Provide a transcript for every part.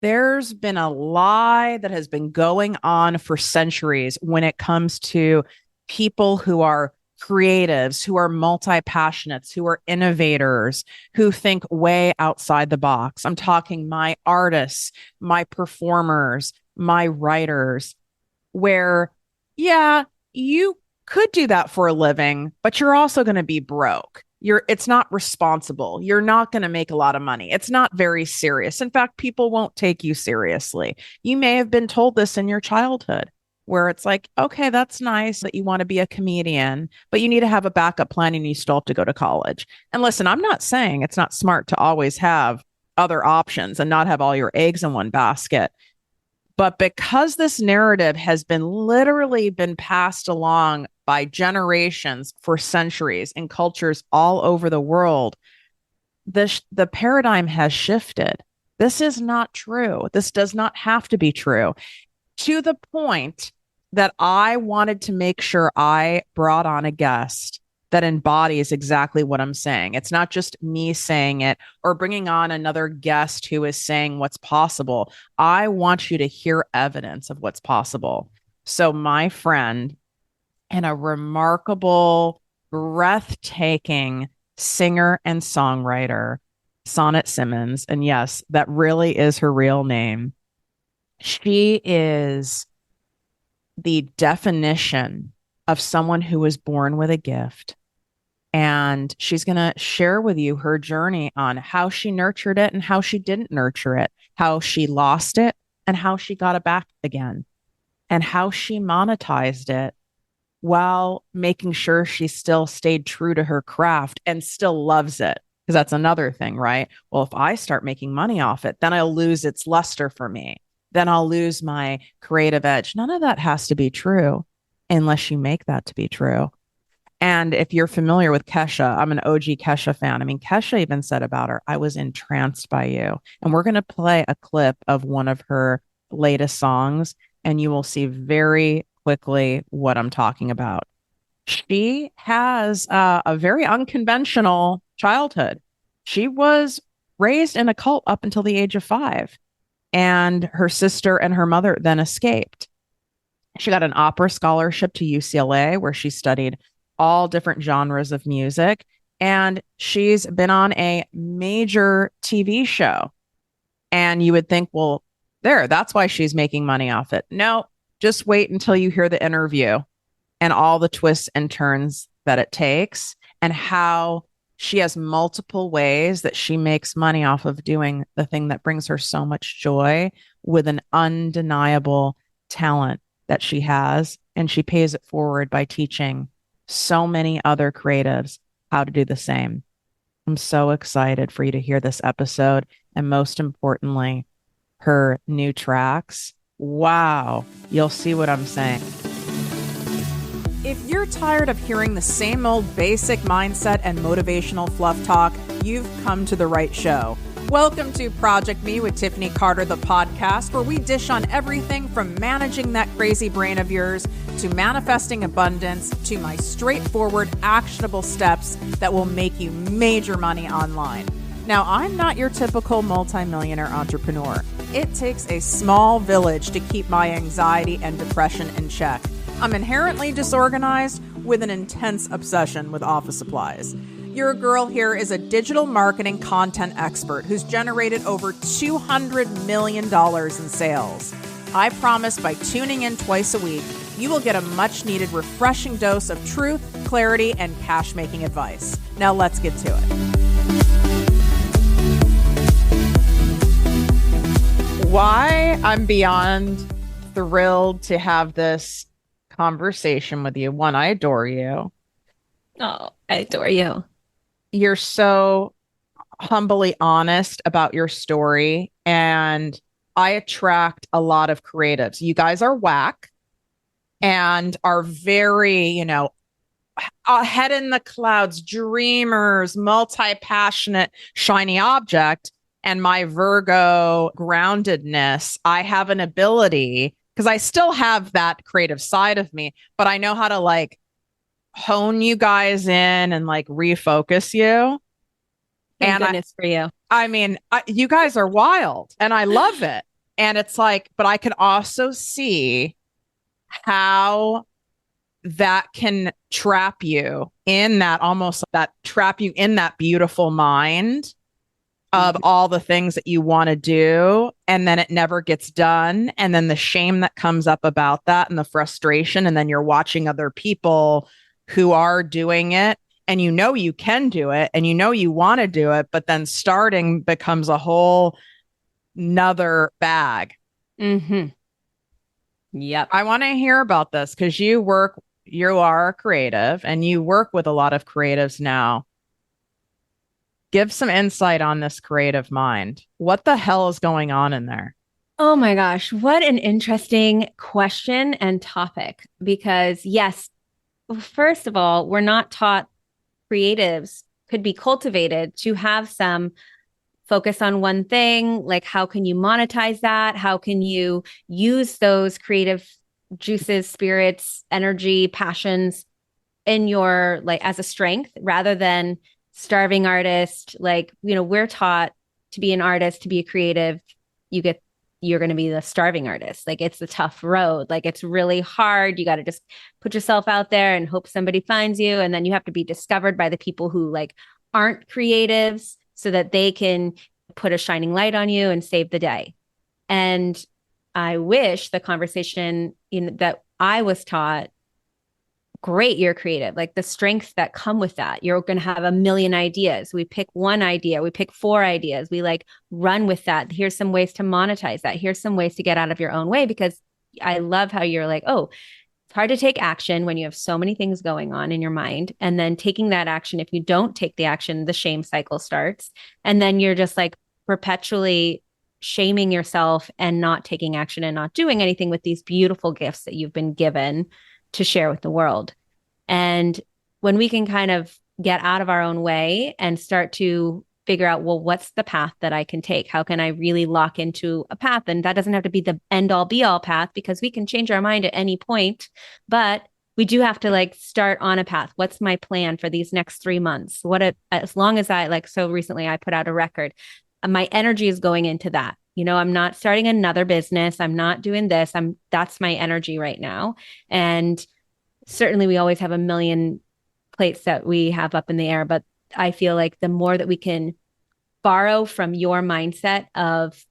There's been a lie that has been going on for centuries when it comes to people who are creatives, who are multi-passionates, who are innovators, who think way outside the box. I'm talking my artists, my performers, my writers, where, yeah, you could do that for a living, but you're also going to be broke. It's not responsible. You're not going to make a lot of money. It's not very serious. In fact, people won't take you seriously. You may have been told this in your childhood where it's like, okay, that's nice that you want to be a comedian, but you need to have a backup plan and you still have to go to college. And listen, I'm not saying it's not smart to always have other options and not have all your eggs in one basket. But because this narrative has been literally been passed along by generations for centuries in cultures all over the world, the paradigm has shifted. This is not true. This does not have to be true. To the point that I wanted to make sure I brought on a guest that embodies exactly what I'm saying. It's not just me saying it or bringing on another guest who is saying what's possible. I want you to hear evidence of what's possible. So, my friend and a remarkable, breathtaking singer and songwriter, Sonnet Simmons, and yes, that really is her real name. She is the definition of someone who was born with a gift. And she's going to share with you her journey on how she nurtured it and how she didn't nurture it, how she lost it and how she got it back again, and how she monetized it while making sure she still stayed true to her craft and still loves it. Because that's another thing, right? Well, if I start making money off it, then I'll lose its luster for me. Then I'll lose my creative edge. None of that has to be true unless you make that to be true. And if you're familiar with Kesha, I'm an OG Kesha fan. I mean, Kesha even said about her, I was entranced by you. And we're going to play a clip of one of her latest songs, and you will see very quickly what I'm talking about. She has a very unconventional childhood. She was raised in a cult up until the age of 5, and her sister and her mother then escaped. She got an opera scholarship to UCLA, where she studied all different genres of music. And she's been on a major TV show. And you would think, well, that's why she's making money off it. No, just wait until you hear the interview and all the twists and turns that it takes, and how she has multiple ways that she makes money off of doing the thing that brings her so much joy with an undeniable talent that she has. And she pays it forward by teaching so many other creatives how to do the same. I'm so excited for you to hear this episode. And most importantly, her new tracks. Wow. You'll see what I'm saying. If you're tired of hearing the same old basic mindset and motivational fluff talk, you've come to the right show. Welcome to Project Me with Tiffany Carter, the podcast, where we dish on everything from managing that crazy brain of yours to manifesting abundance to my straightforward, actionable steps that will make you major money online. Now, I'm not your typical multimillionaire entrepreneur. It takes a small village to keep my anxiety and depression in check. I'm inherently disorganized with an intense obsession with office supplies. Your girl here is a digital marketing content expert who's generated over $200 million in sales. I promise by tuning in twice a week, you will get a much needed refreshing dose of truth, clarity, and cash-making advice. Now let's get to it. Why I'm beyond thrilled to have this conversation with you. One, I adore you. Oh, I adore you. You're so humbly honest about your story, and I attract a lot of creatives. You guys are whack and are very, head in the clouds, dreamers, multi-passionate, shiny object. And my Virgo groundedness, I have an ability, because I still have that creative side of me, but I know how to hone you guys in and refocus you. Thank And goodness for you. I mean, you guys are wild and I love it. And it's like, but I can also see how that can trap you in that almost that trap you in that beautiful mind of Mhm. all the things that you want to do and then it never gets done and then the shame that comes up about that and the frustration and then you're watching other people who are doing it and you know you can do it and you know you want to do it but then starting becomes a whole nother bag. Mm-hmm. Yep. I want to hear about this because you are a creative and you work with a lot of creatives now. Give some insight on this creative mind. What the hell is going on in there? Oh my gosh, what an interesting question and topic. Because, yes, first of all, we're not taught creatives could be cultivated to have some focus on one thing. Like, how can you monetize that? How can you use those creative juices, spirits, energy, passions in your like as a strength rather than starving artist? Like, we're taught to be an artist, to be a creative. You get you're going to be the starving artist. Like, it's the tough road. Like, it's really hard. You got to just put yourself out there and hope somebody finds you, and then you have to be discovered by the people who like aren't creatives so that they can put a shining light on you and save the day. And I wish the conversation that I was taught, great, you're creative, like the strengths that come with that. You're going to have a million ideas. We pick one idea, we pick four ideas, we like run with that. Here's some ways to monetize that. Here's some ways to get out of your own way. Because I love how you're like, oh, it's hard to take action when you have so many things going on in your mind. And then taking that action, if you don't take the action, the shame cycle starts. And then you're just like perpetually shaming yourself and not taking action and not doing anything with these beautiful gifts that you've been given to share with the world. And when we can kind of get out of our own way and start to figure out, well, what's the path that I can take? How can I really lock into a path? And that doesn't have to be the end all be all path, because we can change our mind at any point, but we do have to like start on a path. What's my plan for these next 3 months? As long as I like, so recently I put out a record, my energy is going into that. I'm not starting another business. I'm not doing this. That's my energy right now. And certainly we always have a million plates that we have up in the air, but I feel like the more that we can borrow from your mindset of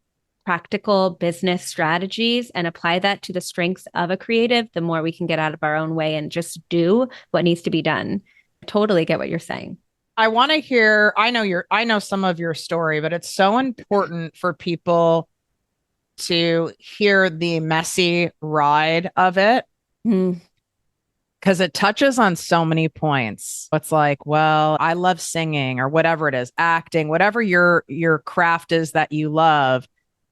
practical business strategies and apply that to the strengths of a creative, the more we can get out of our own way and just do what needs to be done. Totally get what you're saying. I want to hear, I know some of your story, but it's so important for people to hear the messy ride of it Mm. because it touches on so many points. It's like, well, I love singing or whatever it is, acting, whatever your craft is that you love,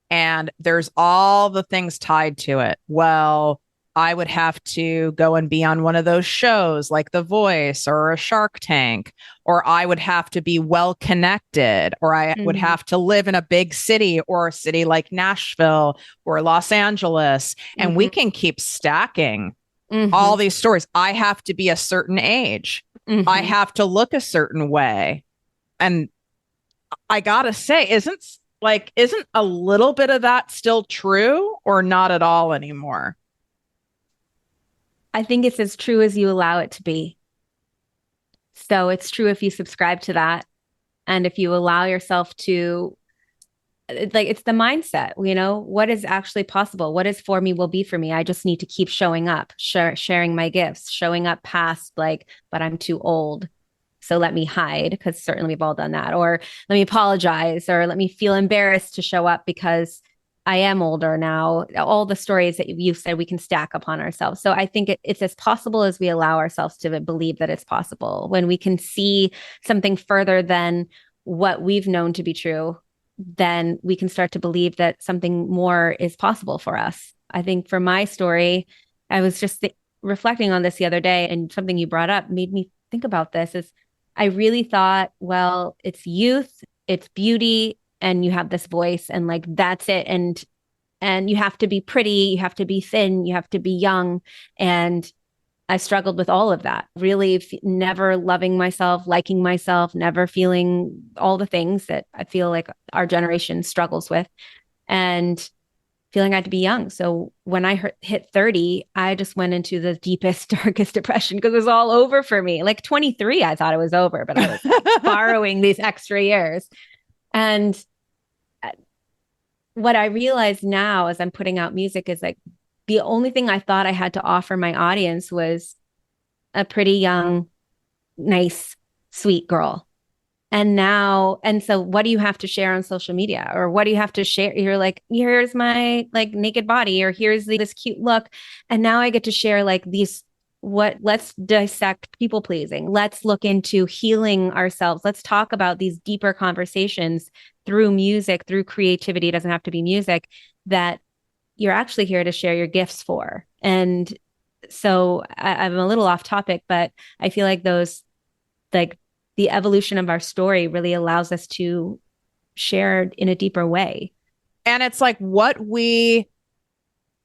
and there's all the things tied to it. Well, I would have to go and be on one of those shows like The Voice or a Shark Tank, or I would have to be well connected, or I would Mm-hmm. have to live in a big city or a city like Nashville or Los Angeles. And we Mm-hmm. can keep stacking Mm-hmm. all these stories. I have to be a certain age. I Mm-hmm. have to look a certain way. And I gotta say, isn't a little bit of that still true or not at all anymore? I think it's as true as you allow it to be. So it's true if you subscribe to that, and if you allow yourself to, like, it's the mindset, what is actually possible, what is for me will be for me. I just need to keep showing up, sharing my gifts, showing up past like, but I'm too old, so let me hide, because certainly we've all done that, or let me apologize, or let me feel embarrassed to show up because I am older now. All the stories that you've said we can stack upon ourselves. So I think it's as possible as we allow ourselves to believe that it's possible. When we can see something further than what we've known to be true, then we can start to believe that something more is possible for us. I think for my story, I was just reflecting on this the other day, and something you brought up made me think about this. Is I really thought, well, it's youth, it's beauty, and you have this voice, and like that's it. And you have to be pretty, you have to be thin, you have to be young. And I struggled with all of that, really never loving myself, liking myself, never feeling all the things that I feel like our generation struggles with, and feeling I had to be young. So when I hit 30, I just went into the deepest, darkest depression because it was all over for me. Like 23, I thought it was over, but I was borrowing these extra years. And what I realize now as I'm putting out music is like the only thing I thought I had to offer my audience was a pretty young, nice, sweet girl. And now, and so what do you have to share on social media? Or what do you have to share? You're like, here's my like naked body, or here's this cute look. And now I get to share like these, let's dissect people pleasing. Let's look into healing ourselves. Let's talk about these deeper conversations through music, through creativity. It doesn't have to be music that you're actually here to share your gifts for. And so I'm a little off topic, but I feel like those, like, the evolution of our story really allows us to share in a deeper way. And it's like what we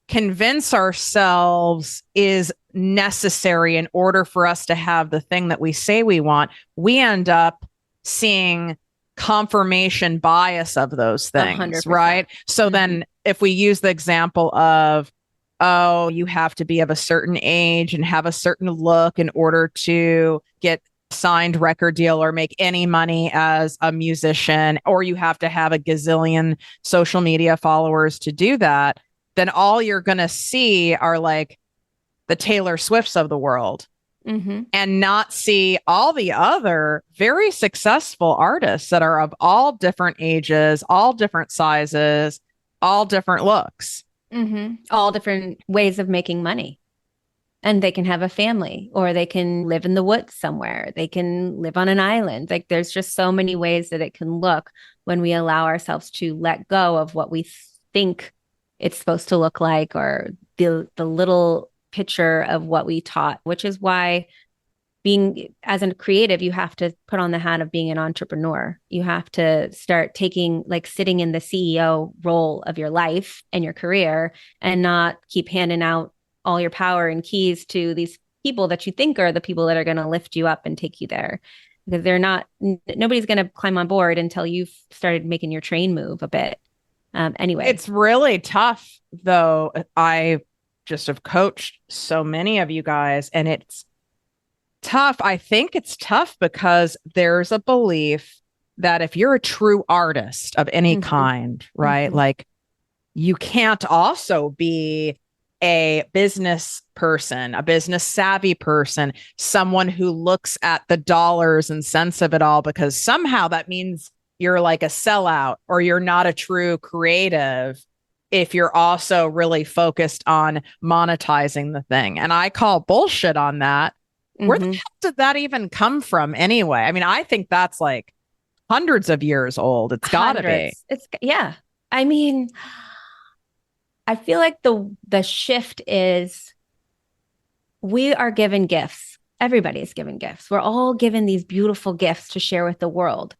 convince ourselves is necessary in order for us to have the thing that we say we want, we end up seeing confirmation bias of those things, 100%. right? So then if we use the example of, oh, you have to be of a certain age and have a certain look in order to get signed record deal or make any money as a musician, or you have to have a gazillion social media followers to do that, then all you're going to see are like the Taylor Swifts of the world and not see all the other very successful artists that are of all different ages, all different sizes, all different looks, all different ways of making money. And they can have a family, or they can live in the woods somewhere. They can live on an island. Like there's just so many ways that it can look when we allow ourselves to let go of what we think it's supposed to look like, or the little picture of what we taught, which is why being as a creative, you have to put on the hat of being an entrepreneur. You have to start taking, like, sitting in the CEO role of your life and your career, and not keep handing out all your power and keys to these people that you think are the people that are going to lift you up and take you there, because they're not, nobody's going to climb on board until you've started making your train move a bit. Anyway, it's really tough though. I just have coached so many of you guys, and it's tough. I think it's tough because there's a belief that if you're a true artist of any kind, right? Like you can't also be a business person, a business savvy person, someone who looks at the dollars and cents of it all, because somehow that means you're like a sellout or you're not a true creative if you're also really focused on monetizing the thing. And I call bullshit on that. Where the hell did that even come from anyway? I mean, I think that's like hundreds of years old. It's gotta be. Yeah. I mean, I feel like the shift is we are given gifts. Everybody is given gifts. We're all given these beautiful gifts to share with the world.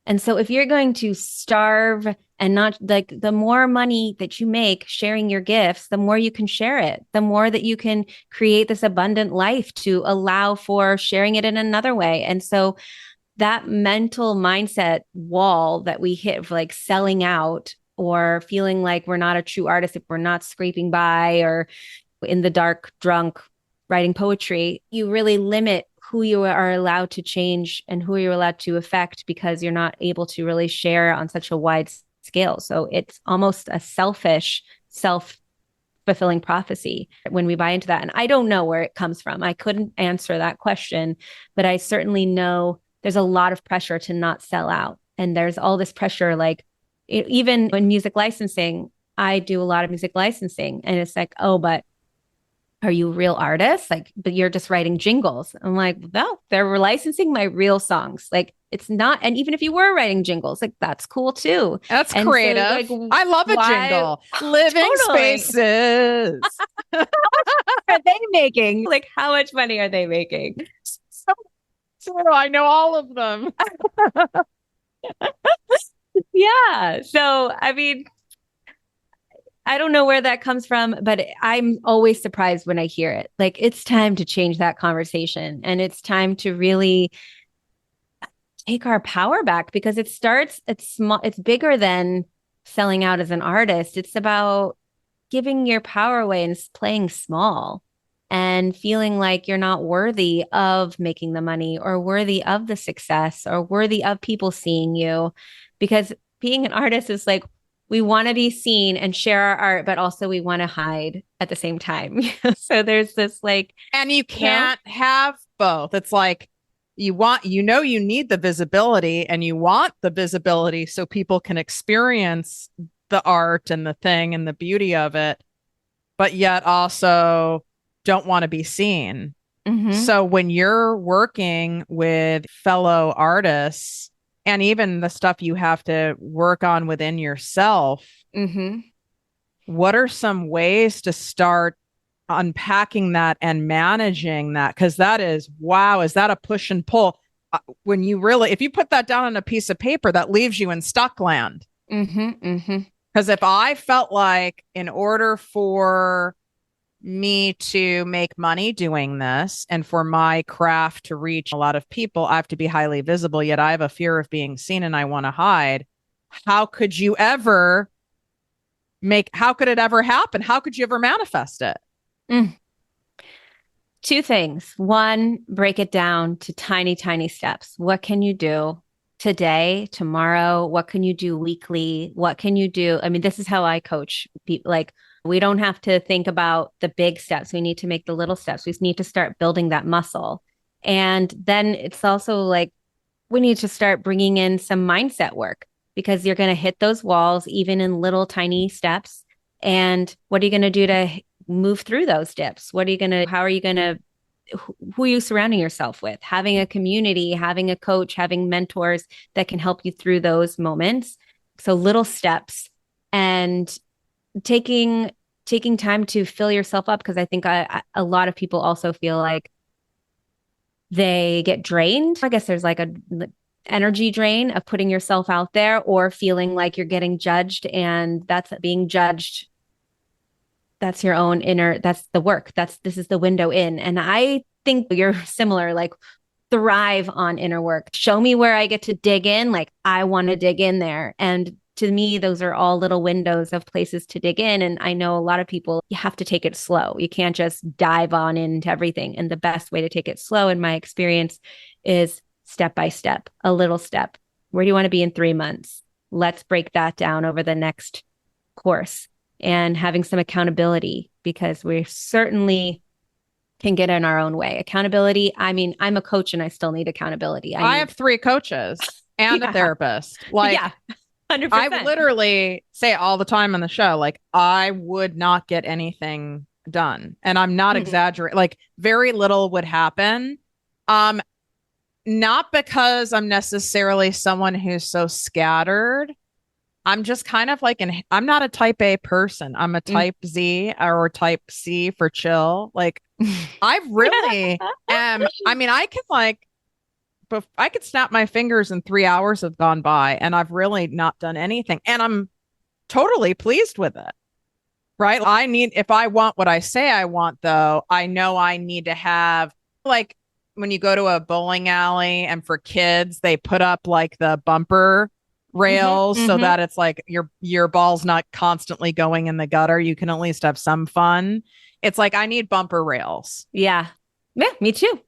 And so if you're going to starve and not, like, the more money that you make sharing your gifts, the more you can share it, the more that you can create this abundant life to allow for sharing it in another way. And so that mental mindset wall that we hit, like selling out or feeling like we're not a true artist if we're not scraping by or in the dark, drunk, writing poetry, you really limit who you are allowed to change and who you're allowed to affect, because you're not able to really share on such a wide scale. So it's almost a selfish, self-fulfilling prophecy when we buy into that. And I don't know where it comes from. I couldn't answer that question, but I certainly know there's a lot of pressure to not sell out. And there's all this pressure, like, even in music licensing, I do a lot of music licensing, and it's like, oh, but are you a real artist? Like, but you're just writing jingles. I'm like, no, they're licensing my real songs. Like, it's not. And even if you were writing jingles, like, that's cool too. That's creative. So, like, I love a jingle. Living spaces. How much are they making? Like, how much money are they making? So I know all of them. Yeah. So, I mean, I don't know where that comes from, but I'm always surprised when I hear it. Like it's time to change that conversation and it's time to really take our power back because it's small, it's bigger than selling out as an artist. It's about giving your power away and playing small and feeling like you're not worthy of making the money or worthy of the success or worthy of people seeing you. Because being an artist is like, we want to be seen and share our art, but also we want to hide at the same time. So there's this like, and you can't have both. It's like you need the visibility and you want the visibility so people can experience the art and the thing and the beauty of it, but yet also don't want to be seen. mm-hmm. So when you're working with fellow artists and even the stuff you have to work on within yourself, Mm-hmm. what are some ways to start unpacking that and managing that? Because that is, wow, is that a push and pull? When you really, if you put that down on a piece of paper, that leaves you in stuck land. Mm-hmm. Mm-hmm. Because if I felt like in order for me to make money doing this and for my craft to reach a lot of people, I have to be highly visible, yet I have a fear of being seen and I want to hide. How could you ever how could it ever happen? How could you ever manifest it? Mm. Two things. One, break it down to tiny, tiny steps. What can you do today, tomorrow? What can you do weekly? What can you do? I mean, this is how I coach people. Like, we don't have to think about the big steps. We need to make the little steps. We need to start building that muscle. And then it's also like, we need to start bringing in some mindset work because you're going to hit those walls even in little tiny steps. And what are you going to do to move through those dips? How are you going to, who are you surrounding yourself with? Having a community, having a coach, having mentors that can help you through those moments. So little steps and taking time to fill yourself up. Because I think a lot of people also feel like they get drained. I guess there's like a energy drain of putting yourself out there or feeling like you're getting judged, and that's being judged. That's your own that's the work. This is the window in. And I think you're similar, like thrive on inner work. Show me where I get to dig in. Like I want to dig in there. And to me, those are all little windows of places to dig in. And I know a lot of people, you have to take it slow. You can't just dive on into everything. And the best way to take it slow, in my experience, is step by step, a little step. Where do you want to be in 3 months? Let's break that down over the next course, and having some accountability, because we certainly can get in our own way. Accountability. I mean, I'm a coach and I still need accountability. I have 3 coaches and a therapist. Like, yeah. 100%. I literally say all the time on the show, like, I would not get anything done. And I'm not exaggerating. Like, very little would happen. Not because I'm necessarily someone who's so scattered. I'm just kind of like I'm not a type A person. I'm a type Z or type C for chill. Like, I really am. I mean, I could snap my fingers and 3 hours have gone by and I've really not done anything. And I'm totally pleased with it. Right. If I want what I say I want, though, I know I need to have, like, when you go to a bowling alley and for kids, they put up like the bumper rails so that it's like your ball's not constantly going in the gutter. You can at least have some fun. It's like, I need bumper rails. Yeah. Me too.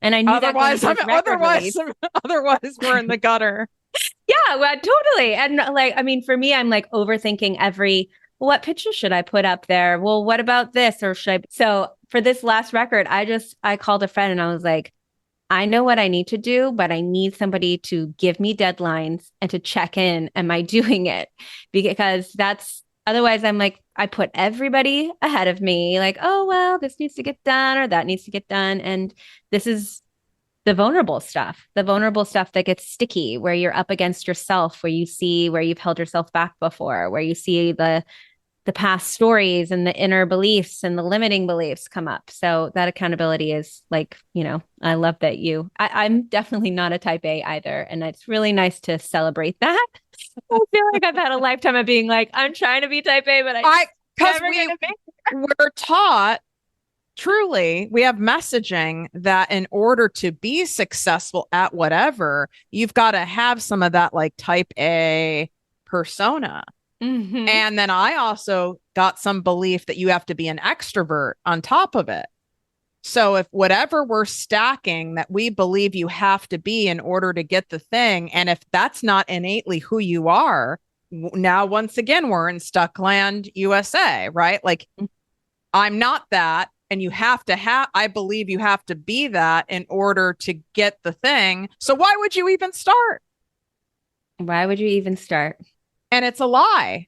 And I knew otherwise we're in the gutter. Yeah, well, totally. And like, I mean, for me, I'm like overthinking what picture should I put up there? Well, what about this? Or so for this last record, I called a friend and I was like, I know what I need to do, but I need somebody to give me deadlines and to check in. Am I doing it? Because otherwise I'm like, I put everybody ahead of me, like, oh, well, this needs to get done or that needs to get done. And this is the vulnerable stuff that gets sticky, where you're up against yourself, where you see where you've held yourself back before, where you see the past stories and the inner beliefs and the limiting beliefs come up. So that accountability is like, I love that I'm definitely not a type A either. And it's really nice to celebrate that. I feel like I've had a lifetime of being like, I'm trying to be type A, but I I because never gonna make we're taught, truly, we have messaging that in order to be successful at whatever, you've got to have some of that like type A persona. Mm-hmm. And then I also got some belief that you have to be an extrovert on top of it. So if whatever we're stacking that we believe you have to be in order to get the thing, and if that's not innately who you are, now once again we're in Stuckland, USA, right? Like I'm not that, and you have to have. I believe you have to be that in order to get the thing. So why would you even start? Why would you even start? And it's a lie.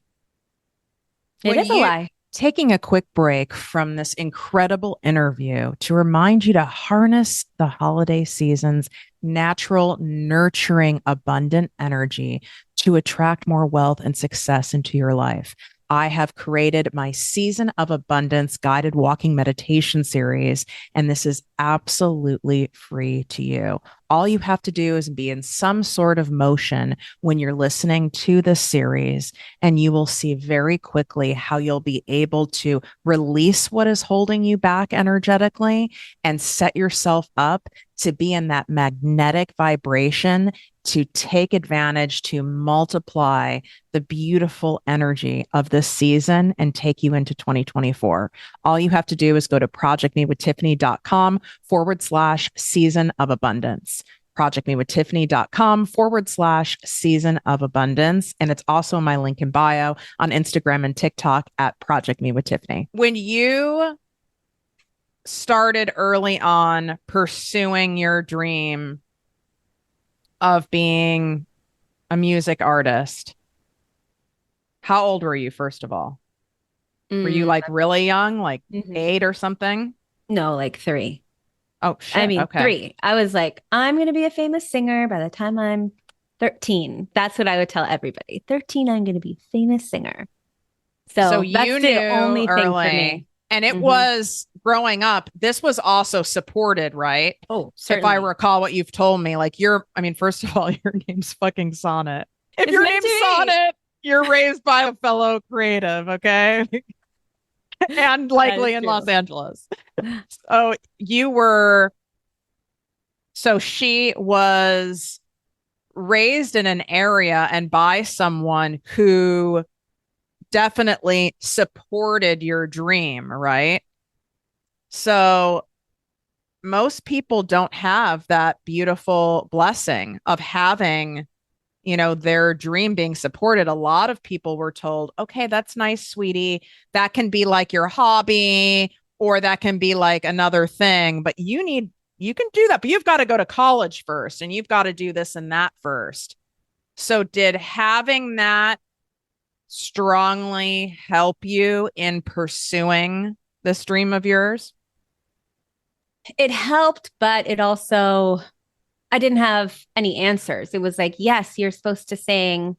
It When is a you lie. taking a quick break from this incredible interview to remind you to harness the holiday season's natural, nurturing, abundant energy to attract more wealth and success into your life. I have created my Season of Abundance guided walking meditation series, and this is absolutely free to you. All you have to do is be in some sort of motion when you're listening to this series, and you will see very quickly how you'll be able to release what is holding you back energetically and set yourself up to be in that magnetic vibration to take advantage, to multiply the beautiful energy of this season and take you into 2024. All you have to do is go to projectmewithtiffany.com/season of abundance. projectmewithtiffany.com/season of abundance. And it's also my link in bio on Instagram and TikTok at Project Me with Tiffany. When you started early on pursuing your dream of being a music artist, how old were you, first of all? Were you like really young, like 8 or something? No, like 3. Oh, shit. Okay. 3. I was like, I'm going to be a famous singer by the time I'm 13. That's what I would tell everybody. 13, I'm going to be a famous singer. So you that's the only thing for early, me. and it was growing up. This was also supported, right? Oh, If I certainly. recall what you've told me, like first of all, your name's fucking Sonnet. If It's your meant to name's be. Sonnet, you're raised by a fellow creative, okay? And likely in Los Angeles. So she was raised in an area and by someone who definitely supported your dream, right? So most people don't have that beautiful blessing of having, their dream being supported. A lot of people were told, okay, that's nice, sweetie. That can be like your hobby, or that can be like another thing, but you can do that, but you've got to go to college first and you've got to do this and that first. So did having that strongly help you in pursuing this dream of yours? It helped, but it also, I didn't have any answers. It was like, yes, you're supposed to sing,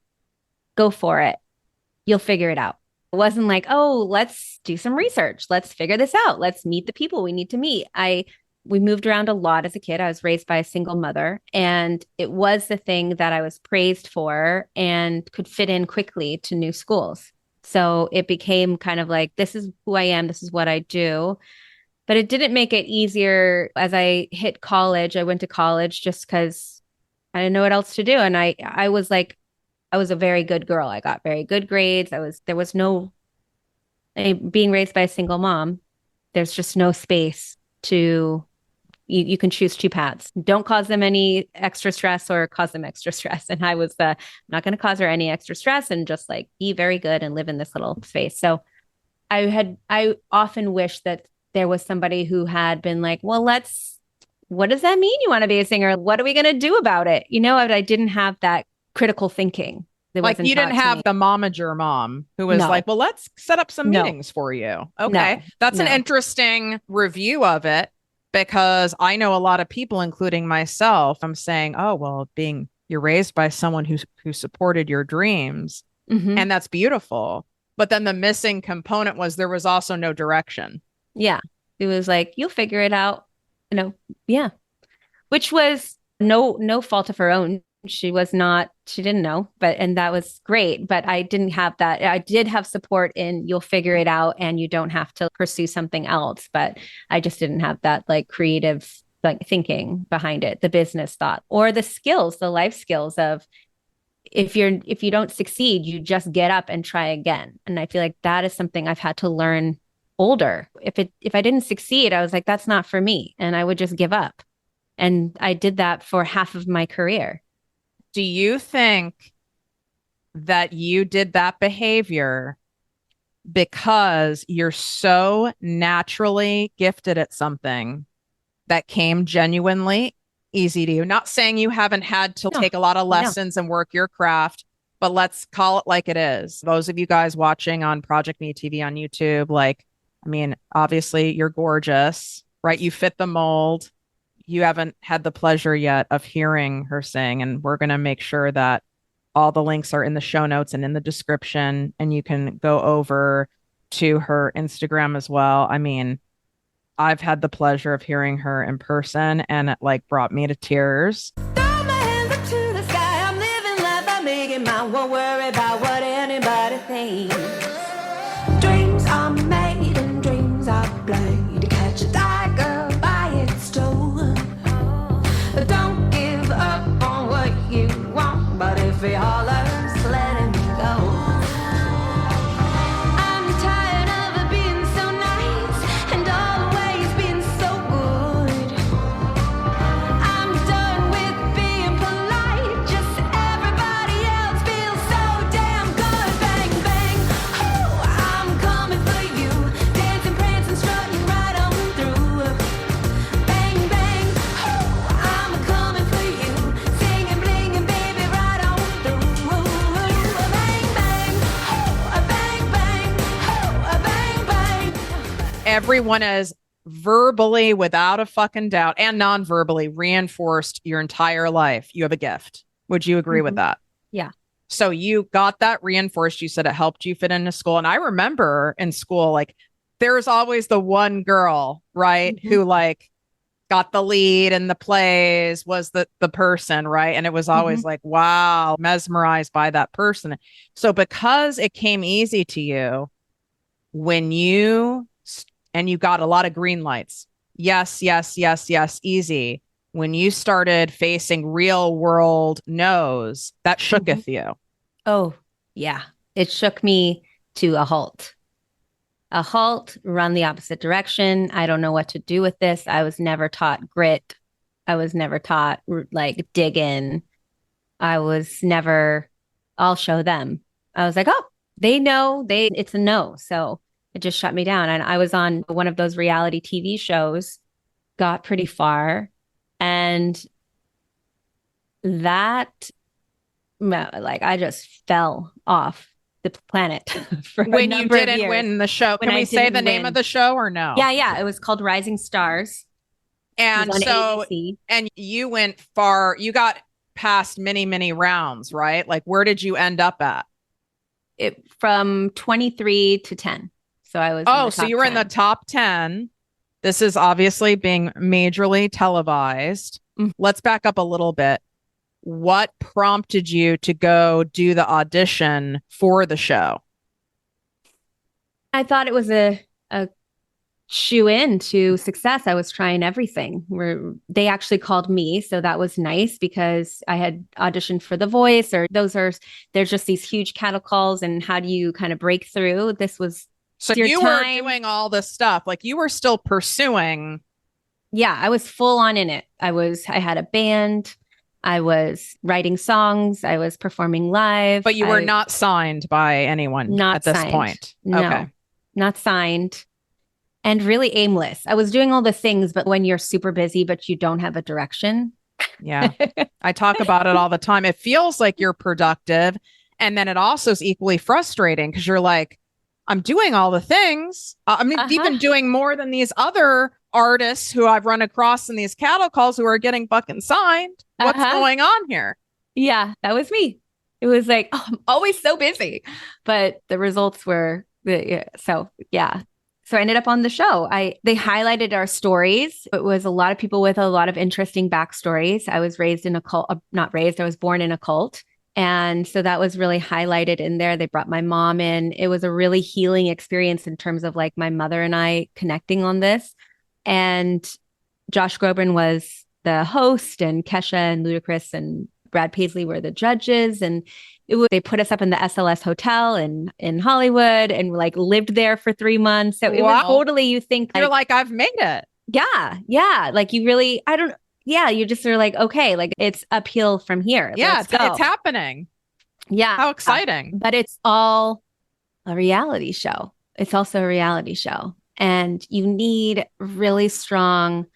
go for it. You'll figure it out. It wasn't like, oh, let's do some research. Let's figure this out. Let's meet the people we need to meet. We moved around a lot as a kid. I was raised by a single mother, and it was the thing that I was praised for and could fit in quickly to new schools. So it became kind of like, this is who I am. This is what I do. But it didn't make it easier as I hit college. I went to college just because I didn't know what else to do. And I was like, I was a very good girl. I got very good grades. There was no, being raised by a single mom, there's just no space to, you can choose 2 paths. Don't cause them any extra stress or cause them extra stress. And I was not going to cause her any extra stress and just like be very good and live in this little space. So I often wish that there was somebody who had been like, well, what does that mean? You want to be a singer? What are we going to do about it? I didn't have that critical thinking. That Like wasn't you didn't taught to have me. the momager mom who was No, like, well, let's set up some no, meetings for you. Okay. no, That's an no. interesting review of it, because I know a lot of people, including myself, I'm saying, oh, well, you're raised by someone who supported your dreams, Mm-hmm. and that's beautiful. But then the missing component was there was also no direction. Yeah. It was like, you'll figure it out. Yeah. Which was no fault of her own. She didn't know, and that was great. But I didn't have that. I did have support in you'll figure it out and you don't have to pursue something else. But I just didn't have that like creative like thinking behind it, the business thought or the skills, the life skills of if you don't succeed, you just get up and try again. And I feel like that is something I've had to learn older. If I didn't succeed, I was like, that's not for me. And I would just give up. And I did that for half of my career. Do you think that you did that behavior because you're so naturally gifted at something that came genuinely easy to you? Not saying you haven't had to take a lot of lessons and work your craft, but let's call it like it is. Those of you guys watching on ProjectME TV on YouTube, like, I mean, obviously you're gorgeous, right? You fit the mold. You haven't had the pleasure yet of hearing her sing, and we're going to make sure that all the links are in the show notes and in the description, and you can go over to her Instagram as well. I mean, I've had the pleasure of hearing her in person, and it like brought me to tears. Throw my hands up to the sky. I'm living life, I'm making mine. Won't worry about what anybody thinks. Dreams are made and dreams are played. To catch a tiger by its toe. Don't give up on what you want, but if he hollers, let him go. I'm tired of it being so nice and always being so good. I'm done with being polite, just everybody else feels so damn good. Bang, bang, oh, I'm coming for you. Dancing, prancing, strutting right on through. Bang, bang, oh, I'm coming for you. Singing, blinging, baby, right on through. Bang, bang, oh, bang, bang, oh, bang, bang. Everyone has verbally, without a fucking doubt, and non-verbally reinforced your entire life. You have a gift. Would you agree with that? Yeah. So you got that reinforced. You said it helped you fit into school. And I remember in school, like, there's always the one girl, right, who like got the lead in the plays, was the person, right? And it was always like, wow, mesmerized by that person. So because it came easy to you, when and you got a lot of green lights. Yes, yes, yes, yes, easy. When you started facing real world no's, that shooketh you. Oh, yeah. It shook me to a halt. A halt, run the opposite direction. I don't know what to do with this. I was never taught grit. I was never taught like dig in. I was never, I'll show them. I was like, oh, they know it's a no. So it just shut me down. And I was on one of those reality TV shows, got pretty far. And that, like, I just fell off the planet for when you didn't win the show. Can we say the name of the show or no? Yeah. It was called Rising Stars. And so, ABC. And you went far, you got past many, many rounds, right? Like, where did you end up at? From 23 to 10. So I was. Oh, so you were 10. In the top 10. This is obviously being majorly televised. Let's back up a little bit. What prompted you to go do the audition for the show? I thought it was a shoe in to success. I was trying everything. They actually called me, so that was nice because I had auditioned for The Voice, or there's just these huge cattle calls, and how do you kind of break through? This was so you were doing all this stuff, like you were still pursuing. Yeah, I was full on in it. I had a band. I was writing songs. I was performing live. But you were not signed by anyone at this point. No, okay. Not signed. And really aimless. I was doing all the things, but when you're super busy, but you don't have a direction. Yeah. I talk about it all the time. It feels like you're productive. And then it also is equally frustrating because you're like, I'm doing all the things. I'm even doing more than these other artists who I've run across in these cattle calls who are getting fucking signed. What's going on here? Yeah, that was me. It was like, oh, I'm always so busy. But the results were, so yeah. So I ended up on the show. They highlighted our stories. It was a lot of people with a lot of interesting backstories. I was raised in a cult, not raised, I was born in a cult. And so that was really highlighted in there. They brought my mom in. It was a really healing experience in terms of like my mother and I connecting on this. And Josh Groban was the host, and Kesha and Ludacris and Brad Paisley were the judges. And they put us up in the SLS hotel in Hollywood and like lived there for 3 months. So it was totally, you think You're like, I've made it. yeah, yeah. Like you really, I don't, yeah, you just are like, okay, like it's uphill from here. Yeah, Let's go. it's happening. Yeah. How exciting. But it's all a reality show. It's also a reality show. And you need really strong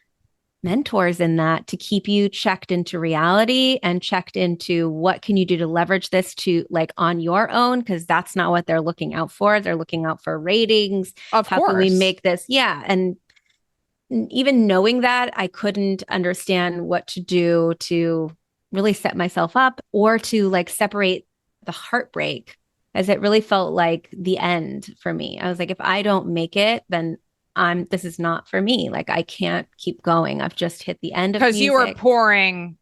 mentors in that to keep you checked into reality and checked into what can you do to leverage this to like on your own, because that's not what they're looking out for. They're looking out for ratings. Of How course. can we make this? Yeah. And even knowing that, I couldn't understand what to do to really set myself up or to like separate the heartbreak, as it really felt like the end for me. I was like, if I don't make it, then this is not for me. Like I can't keep going. I've just hit the end of music. Because you were pouring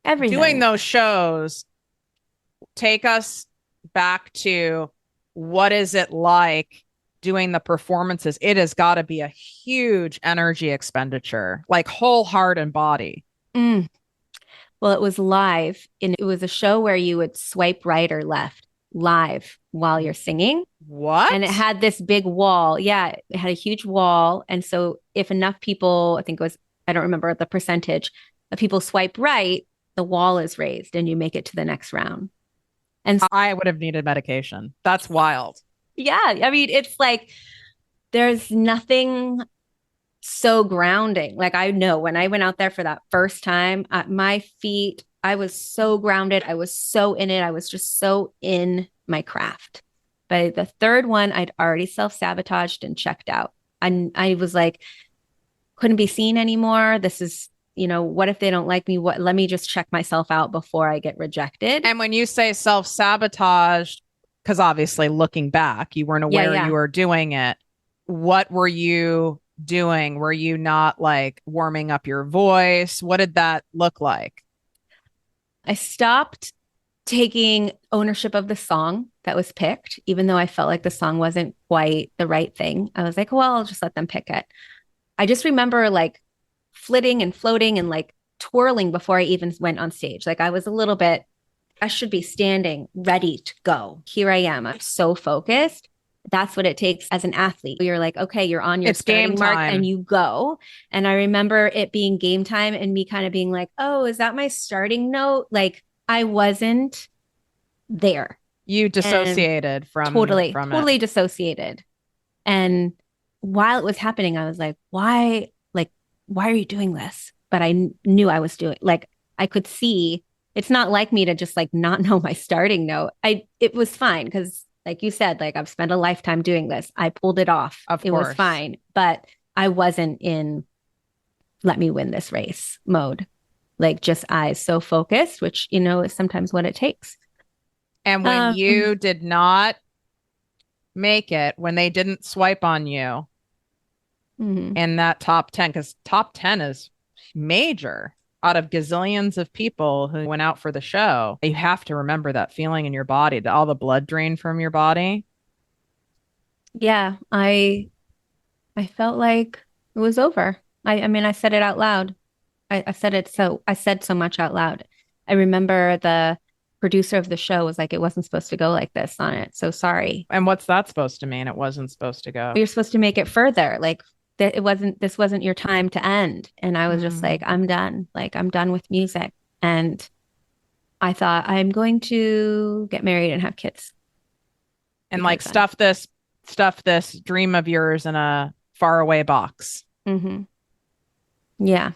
everything. Doing those shows. Take us back to what is it like doing the performances? It has got to be a huge energy expenditure, like whole heart and body. Well, it was live, and it was a show where you would swipe right or left live while you're singing. What? And it had this big wall. Yeah, it had a huge wall. And so if enough people, I think it was, I don't remember the percentage of people swipe right, the wall is raised and you make it to the next round. And so, I would have needed medication. That's wild. yeah, I mean, it's like there's nothing so grounding. Like I know when I went out there for that first time, my feet, I was so grounded. I was so in it. I was just so in my craft. By the third one, I'd already self-sabotaged and checked out. I was like, couldn't be seen anymore. This is, what if they don't like me? Let me just check myself out before I get rejected. And when you say self-sabotaged, because obviously looking back, you weren't aware you were doing it. What were you doing? Were you not like warming up your voice? What did that look like? I stopped taking ownership of the song that was picked, even though I felt like the song wasn't quite the right thing. I was like, well, I'll just let them pick it. I just remember like flitting and floating and like twirling before I even went on stage. Like I was a little bit, I should be standing ready to go. Here I am. I'm so focused. That's what it takes as an athlete. You're like, okay, you're on your starting mark and you go. And I remember it being game time and me kind of being like, oh, is that my starting note? Like I wasn't there. You dissociated from totally dissociated. And while it was happening, I was like, why are you doing this? But I knew I was doing, like, I could see it's not like me to just like not know my starting note. It was fine because like you said, like I've spent a lifetime doing this. I pulled it off. It was fine, but I wasn't in let me win this race mode. Like just eyes so focused, which, is sometimes what it takes. And when you did not make it, when they didn't swipe on you in that top 10, because top 10 is major out of gazillions of people who went out for the show, you have to remember that feeling in your body, all the blood drain from your body. Yeah, I felt like it was over. I mean, I said it out loud. I said so much out loud. I remember the producer of the show was like, it wasn't supposed to go like this on it. So sorry. And what's that supposed to mean? It wasn't supposed to go. You're supposed to make it further. Like that this wasn't your time to end. And I was just like, I'm done. Like I'm done with music. And I thought I'm going to get married and have kids. And like stuff this dream of yours in a faraway box. Yeah.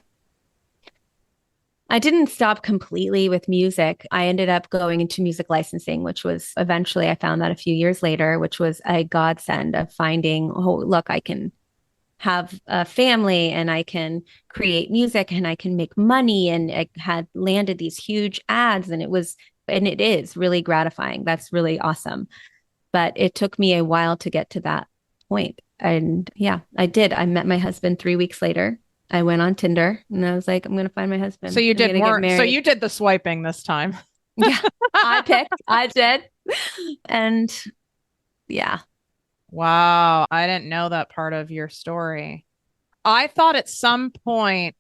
I didn't stop completely with music. I ended up going into music licensing, which was eventually, I found that a few years later, which was a godsend of finding, oh, look, I can have a family and I can create music and I can make money. And I had landed these huge ads and it is really gratifying. That's really awesome. But it took me a while to get to that point. And yeah, I did. I met my husband 3 weeks later. I went on Tinder and I was like, I'm going to find my husband. So you I'm did gonna get more. So married. you did the swiping this time. Yeah, I did. And yeah, Wow. I didn't know that part of your story. I thought at some point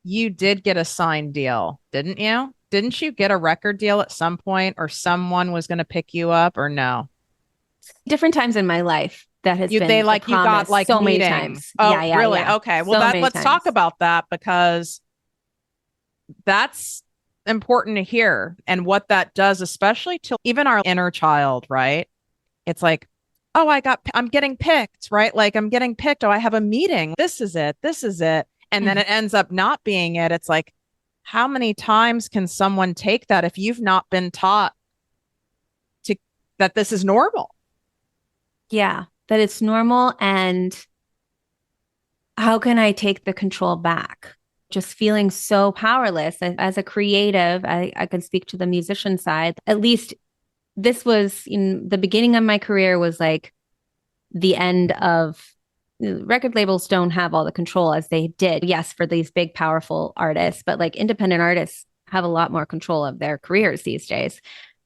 you did get a signed deal, didn't you? Didn't you get a record deal at some point, or someone was going to pick you up, or no? different times in my life that has You they been the like you got promise like so many meeting. times. Oh, Yeah, yeah, really? yeah. Okay. Well, So that many let's talk times. about that because that's important to hear and what that does, especially to even our inner child, right? It's like, oh, I'm getting picked, right? Like I'm getting picked. Oh, I have a meeting. This is it. This is it. And then Mhm. it ends up not being it. It's like, how many times can someone take that if you've not been taught to that this is normal? Yeah, that it's normal. And how can I take the control back? Just feeling so powerless. As a creative, I can speak to the musician side. At least this was in the beginning of my career, was like the end of record labels don't have all the control as they did. Yes, for these big, powerful artists, but like independent artists have a lot more control of their careers these days.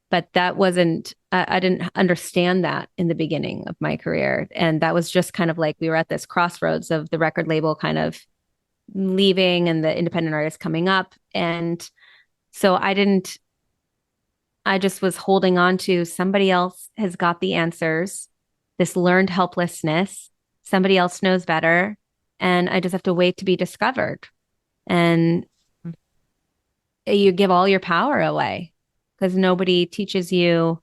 But that wasn't, I didn't understand that in the beginning of my career. And that was just kind of like we were at this crossroads of the record label kind of leaving and the independent artists coming up. And so I just was holding on to somebody else has got the answers, this learned helplessness. Somebody else knows better. And I just have to wait to be discovered. And you give all your power away because nobody teaches you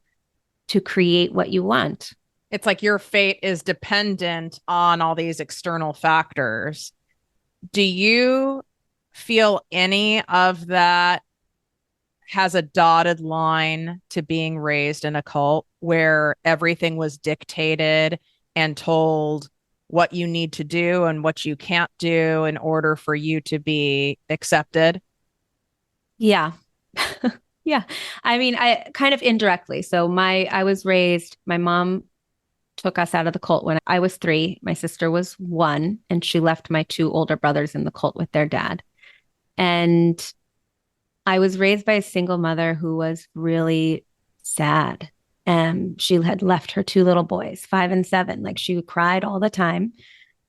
to create what you want. It's like your fate is dependent on all these external factors. Do you feel any of that has a dotted line to being raised in a cult where everything was dictated and told what you need to do and what you can't do in order for you to be accepted? Yeah. Yeah. I mean, I kind of indirectly. So I was raised, my mom took us out of the cult when I was 3. My sister was 1, and she left my 2 older brothers in the cult with their dad. And I was raised by a single mother who was really sad. And she had left her 2 little boys, 5 and 7. Like she cried all the time.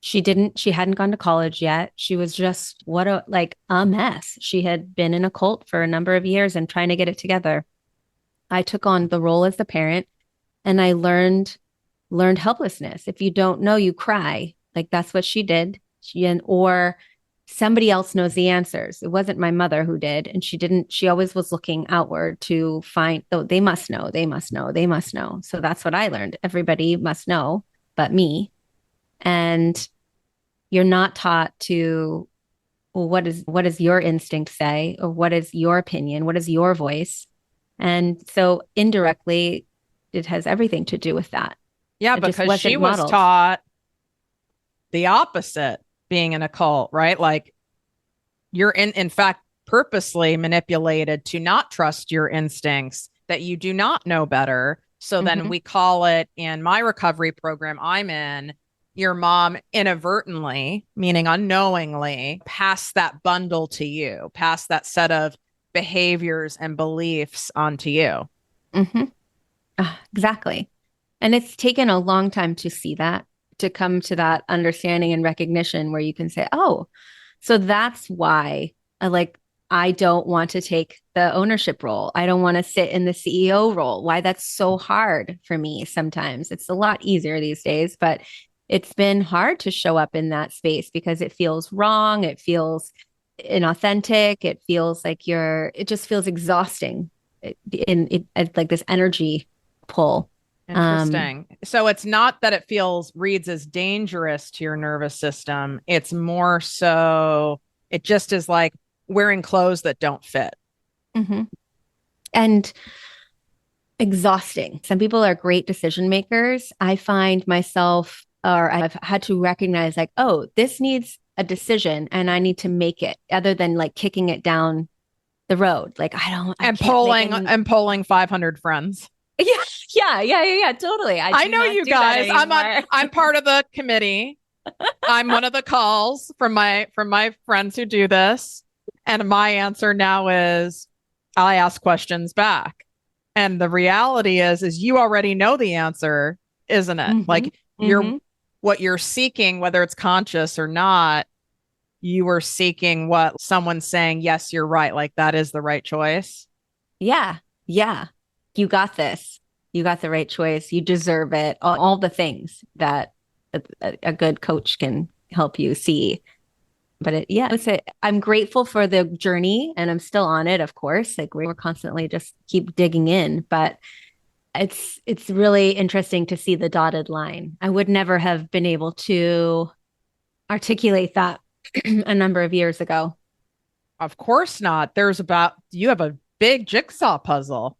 She hadn't gone to college yet. She was just like a mess. She had been in a cult for a number of years and trying to get it together. I took on the role as the parent and I learned helplessness. If you don't know, you cry. Like that's what she did. Or somebody else knows the answers. It wasn't my mother who did. And she always was looking outward to find, oh, they must know, they must know, they must know. So that's what I learned. Everybody must know but me. And you're not taught to, well, what does your instinct say? Or what is your opinion? What is your voice? And so indirectly, it has everything to do with that. Yeah, It just because she wasn't was modeled. taught the opposite being in a cult, right? Like you're in fact purposely manipulated to not trust your instincts, that you do not know better. So then we call it, in my recovery program I'm in, your mom inadvertently, meaning unknowingly, passed that bundle to you, passed that set of behaviors and beliefs onto you. Exactly. And it's taken a long time to see that, to come to that understanding and recognition where you can say, oh, so that's why I don't want to take the ownership role. I don't want to sit in the CEO role. Why that's so hard for me sometimes. It's a lot easier these days, but it's been hard to show up in that space because it feels wrong. It feels inauthentic. It feels like it just feels exhausting it's like this energy pull. Interesting. So it's not that it reads as dangerous to your nervous system. It's more so it just is like wearing clothes that don't fit. And exhausting. Some people are great decision makers. I find myself, or I've had to recognize like, oh, this needs a decision and I need to make it, other than like kicking it down the road. Like I polling 500 friends. Yeah. Totally. I do know not you do that guys. anymore. I'm part of the committee. I'm one of the calls from my friends who do this. And my answer now is I ask questions back. And the reality is you already know the answer, isn't it? Mm-hmm. Like Mm-hmm. what you're seeking, whether it's conscious or not, you were seeking what someone's saying, yes, you're right. Like that is the right choice. Yeah. Yeah. You got this. You got the right choice. You deserve it. All the things that a good coach can help you see. But yeah, I'm grateful for the journey and I'm still on it, of course. Like we're constantly just keep digging in, but it's really interesting to see the dotted line. I would never have been able to articulate that a number of years ago. Of course not. You have a big jigsaw puzzle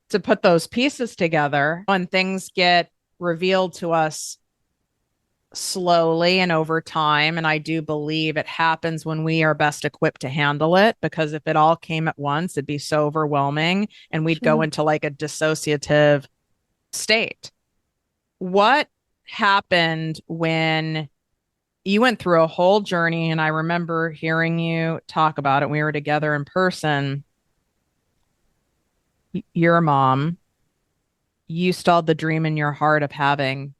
to put those pieces together when things get revealed to us slowly and over time. And I do believe it happens when we are best equipped to handle it, because if it all came at once, it'd be so overwhelming and we'd go Sure. into like a dissociative state. What happened when you went through a whole journey? And I remember hearing you talk about it. We were together in person. You're a mom. You still had the dream in your heart of having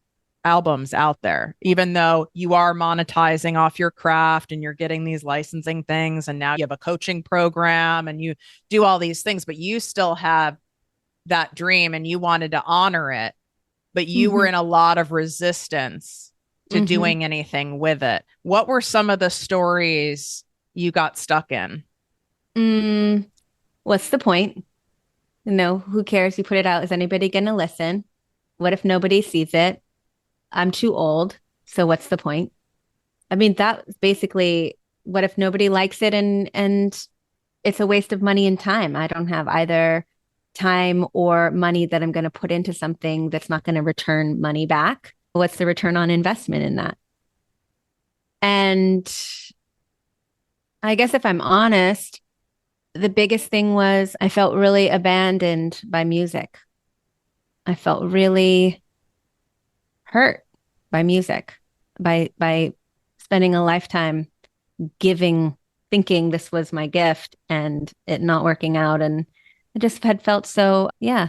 albums out there, even though you are monetizing off your craft and you're getting these licensing things. And now you have a coaching program and you do all these things, but you still have that dream and you wanted to honor it, but you were Mm-hmm. in a lot of resistance to Mm-hmm. doing anything with it. What were some of the stories you got stuck in? What's the point? Who cares? You put it out. Is anybody going to listen? What if nobody sees it? I'm too old. So what's the point? I mean, that's basically what if nobody likes it and it's a waste of money and time. I don't have either time or money that I'm going to put into something that's not going to return money back. What's the return on investment in that? And I guess if I'm honest, the biggest thing was I felt really abandoned by music. I felt really hurt by music, by spending a lifetime giving, thinking this was my gift and it not working out. And I just had felt so, yeah.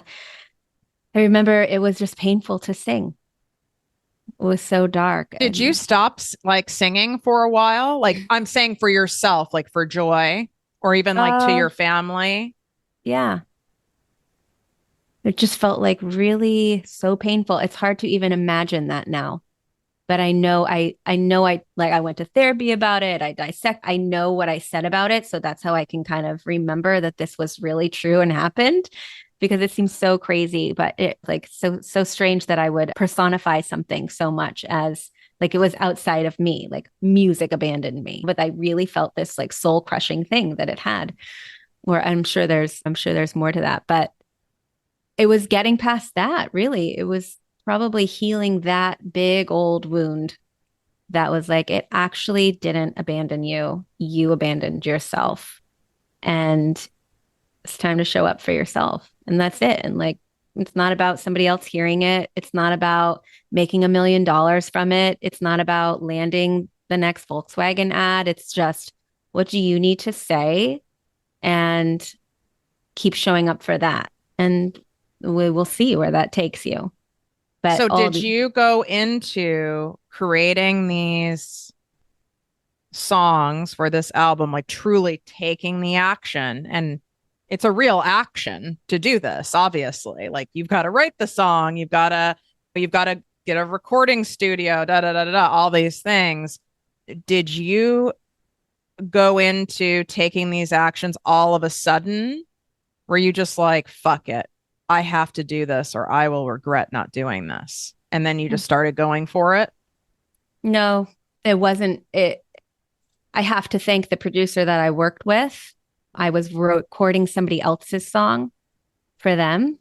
I remember it was just painful to sing. It was so dark. Did you stop like singing for a while? Like I'm saying for yourself, like for joy or even like to uh, your family? yeah, it just felt like really so painful. It's hard to even imagine that now. But I went to therapy about it. I know what I said about it. So that's how I can kind of remember that this was really true and happened because it seems so crazy, but it like so strange that I would personify something so much as like it was outside of me, like music abandoned me. But I really felt this like soul crushing thing that it had. Where I'm sure there's more to that, but it was getting past that, really. It was probably healing that big old wound that was like, it actually didn't abandon you. You abandoned yourself. And it's time to show up for yourself. And that's it. And like, it's not about somebody else hearing it. It's not about making $1 million from it. It's not about landing the next Volkswagen ad. It's just, what do you need to say? And keep showing up for that. And we will see where that takes you. But So did you go into creating these songs for this album, like truly taking the action? And it's a real action to do this, obviously. Like you've got to write the song, you've got to get a recording studio, all these things. Did you go into taking these actions all of a sudden? Were you just like, fuck it, I have to do this or I will regret not doing this? And then you just started going for it? No, it wasn't it. I have to thank the producer that I worked with. I was recording somebody else's song for them.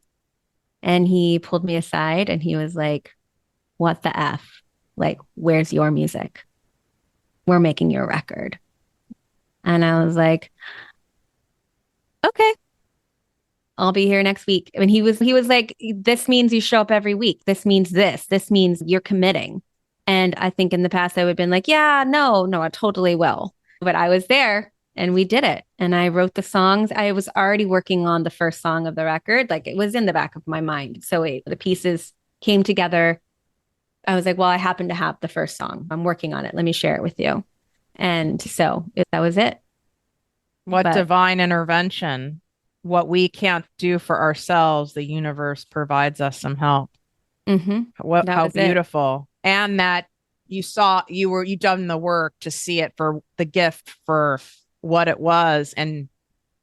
And he pulled me aside and he was like, what the F? Like, where's your music? We're making your record. And I was like, okay, I'll be here next week. And he was like, this means you show up every week. This means this. This means you're committing. And I think in the past I would have been like, yeah, no, I totally will. But I was there and we did it. And I wrote the songs. I was already working on the first song of the record. Like it was in the back of my mind. So the pieces came together. I was like, well, I happen to have the first song. I'm working on it. Let me share it with you. And so that was it. What But- divine intervention. What we can't do for ourselves, the universe provides us some help. That How was it. beautiful. And that you done the work to see it for the gift for what it was and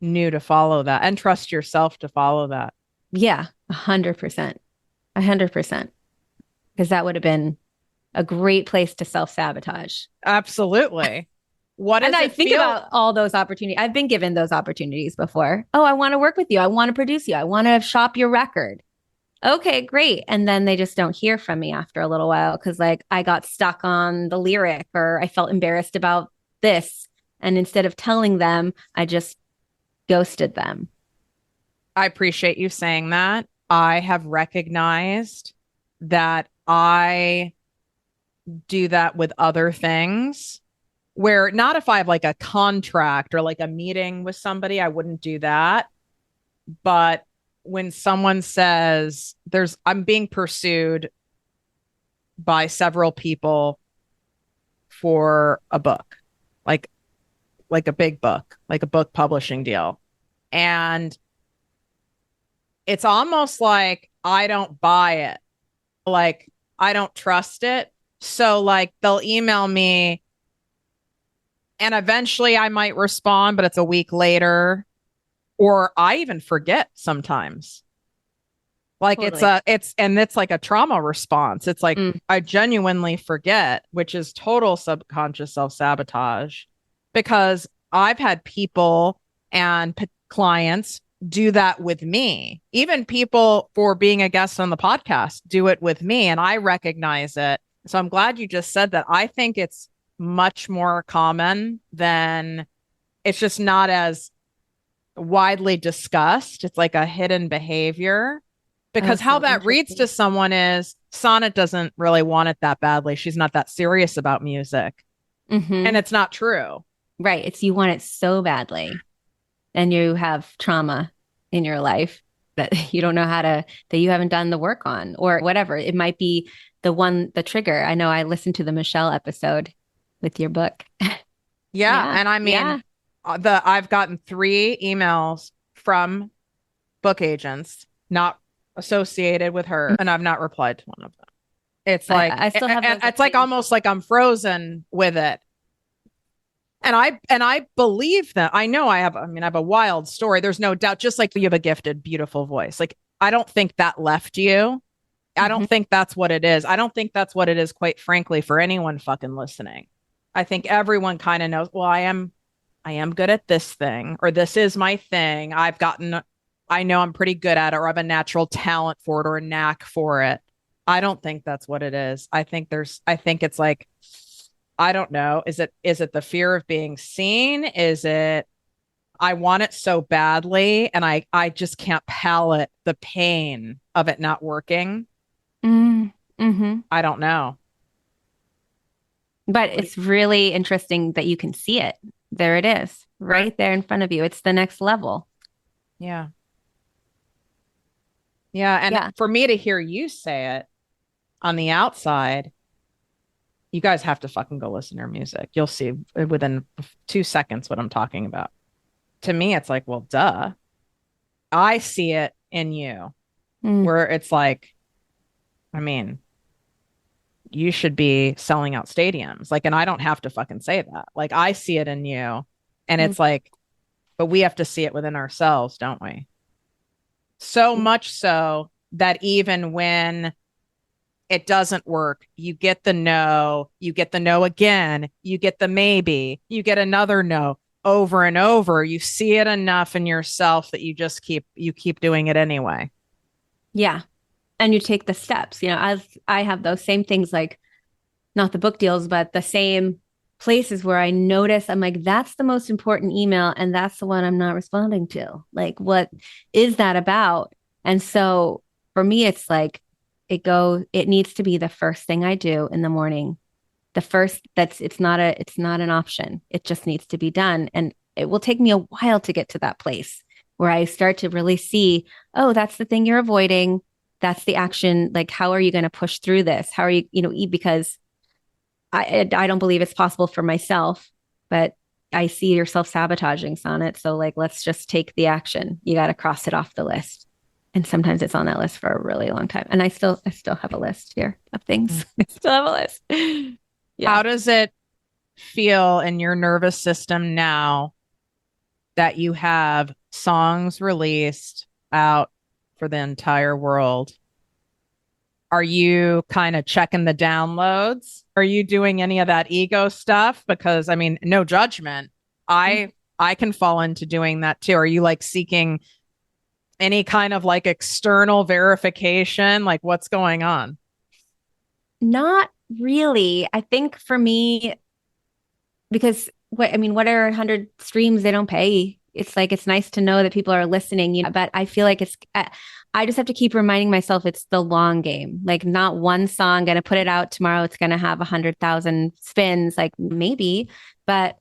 knew to follow that and trust yourself to follow that. Yeah, 100%. 100%. Because that would have been a great place to self-sabotage. Absolutely. What does And I it think feel? about all those opportunities. I've been given those opportunities before. Oh, I want to work with you. I want to produce you. I want to shop your record. Okay, great. And then they just don't hear from me after a little while because like I got stuck on the lyric or I felt embarrassed about this. And instead of telling them, I just ghosted them. I appreciate you saying that. I have recognized that I do that with other things where not if I have like a contract or like a meeting with somebody, I wouldn't do that. But when someone says I'm being pursued by several people for a book, like a big book, like a book publishing deal. And it's almost like I don't buy it. Like I don't trust it. So like they'll email me and eventually I might respond, but it's a week later. Or I even forget sometimes. Like Totally. it's like a trauma response. It's like Mm. I genuinely forget, which is total subconscious self-sabotage because I've had people and clients do that with me. Even people for being a guest on the podcast do it with me and I recognize it. So I'm glad you just said that. I think it's much more common than it's just not as widely discussed. It's like a hidden behavior because Oh, how so that reads to interesting. someone is Sonnet doesn't really want it that badly. She's not that serious about music. Mhm. And it's not true. Right. It's you want it so badly and you have trauma in your life that you don't know that you haven't done the work on or whatever. It might be the trigger. I know I listened to the Michelle episode with your book. Yeah. And I Yeah. mean, I've gotten 3 emails from book agents not associated with her, and I've not replied to one of them. It's like I still have and those it's like opinions. almost like I'm frozen with it. And I believe that. I know I have a wild story. There's no doubt, just like you have a gifted, beautiful voice. Like I don't think that left you. I don't think that's what it is. I don't think that's what it is, quite frankly, for anyone fucking listening. I think everyone kind of knows, well, I am good at this thing, or this is my thing. I know I'm pretty good at it, or I have a natural talent for it or a knack for it. I don't think that's what it is. I think it's like, I don't know. Is it the fear of being seen? Is it, I want it so badly and I just can't palate the pain of it not working. Mm-hmm. I don't know. But it's really interesting that you can see it. There it is, right there in front of you. It's the next level. Yeah. Yeah. And Yeah. for me to hear you say it on the outside, you guys have to fucking go listen to her music. You'll see within 2 seconds what I'm talking about. To me, it's like, well, duh. I see it in you where it's like, I mean, you should be selling out stadiums. Like, and I don't have to fucking say that. Like, I see it in you. And it's like, but we have to see it within ourselves, don't we? So much so that even when it doesn't work, you get the no again, you get the maybe, you get another no over and over. You see it enough in yourself that you just keep doing it anyway. Yeah. And you take the steps, as I have those same things, like not the book deals, but the same places where I notice I'm like, that's the most important email. And that's the one I'm not responding to. Like, what is that about? And so for me, it's like, it needs to be the first thing I do in the morning. It's not an option. It just needs to be done. And it will take me a while to get to that place where I start to really see, oh, that's the thing you're avoiding. That's the action. Like, how are you going to push through this? How are you, because I don't believe it's possible for myself, but I see you're self-sabotaging, Sonnet. So like, let's just take the action. You got to cross it off the list. And sometimes it's on that list for a really long time. And I still have a list here of things. I still have a list. Yeah. How does it feel in your nervous system now that you have songs released out for the entire world? Are you kind of checking the downloads? Are you doing any of that ego stuff? Because I mean, no judgment. I can fall into doing that too. Are you like seeking any kind of like external verification? Like what's going on? Not really. I think for me, because what are 100 streams? They don't pay. It's like, it's nice to know that people are listening, but I feel like I just have to keep reminding myself it's the long game. Like, not one song, going to put it out tomorrow, it's going to have 100,000 spins, like maybe, but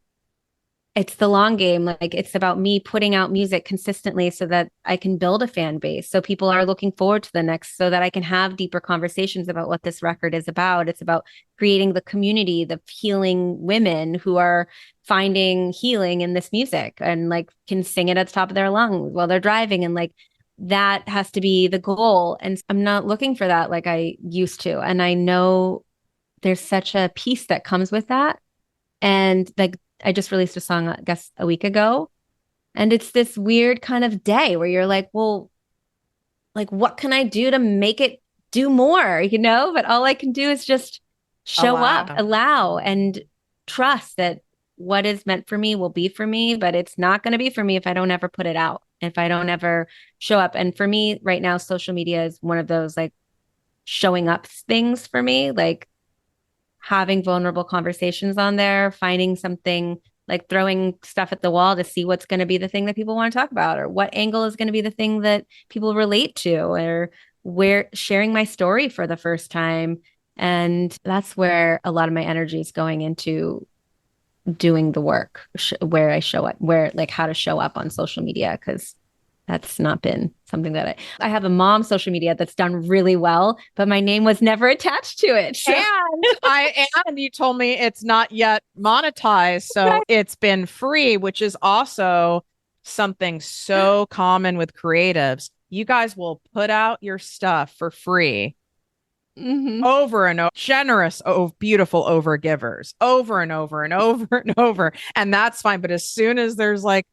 it's the long game. Like, it's about me putting out music consistently so that I can build a fan base. So people are looking forward to the next, so that I can have deeper conversations about what this record is about. It's about creating the community, the healing women who are finding healing in this music and like can sing it at the top of their lungs while they're driving. And like, that has to be the goal. And I'm not looking for that like I used to. And I know there's such a peace that comes with that. And like, I just released a song, I guess, a week ago. And it's this weird kind of day where you're like, well, like, what can I do to make it do more? But all I can do is just show up, allow, and trust that what is meant for me will be for me, but it's not going to be for me if I don't ever put it out, if I don't ever show up. And for me right now, social media is one of those like showing up things for me, like having vulnerable conversations on there, finding something, like throwing stuff at the wall to see what's going to be the thing that people want to talk about, or what angle is going to be the thing that people relate to, or where sharing my story for the first time. And that's where a lot of my energy is going into doing the work, where I show up, where like how to show up on social media, because that's not been something that I have a mom social media that's done really well, but my name was never attached to it. So. And you told me it's not yet monetized. So it's been free, which is also something so common with creatives. You guys will put out your stuff for free over and over, generous, beautiful overgivers, over and over and over and over. And that's fine. But as soon as there's like